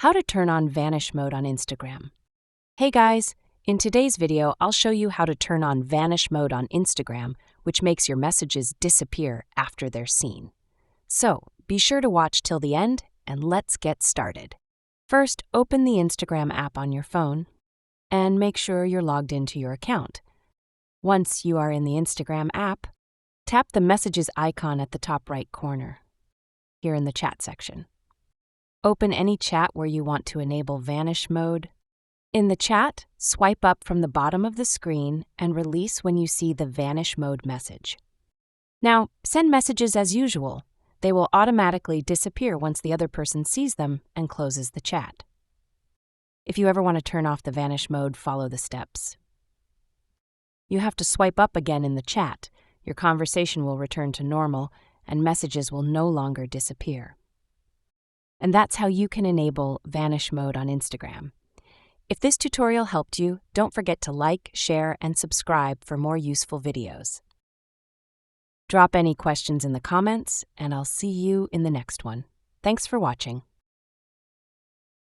How to turn on Vanish Mode on Instagram. Hey guys, in today's video, I'll show you how to turn on Vanish Mode on Instagram, which makes your messages disappear after they're seen. So, be sure to watch till the end, and let's get started. First, open the Instagram app on your phone, and make sure you're logged into your account. Once you are in the Instagram app, tap the Messages icon at the top right corner, here in the chat section. Open any chat where you want to enable Vanish Mode. In the chat, swipe up from the bottom of the screen and release when you see the Vanish Mode message. Now, send messages as usual. They will automatically disappear once the other person sees them and closes the chat. If you ever want to turn off the Vanish Mode, follow the steps. You have to swipe up again in the chat. Your conversation will return to normal, and messages will no longer disappear. And that's how you can enable Vanish Mode on Instagram. If this tutorial helped you, don't forget to like, share, and subscribe for more useful videos. Drop any questions in the comments, and I'll see you in the next one. Thanks for watching.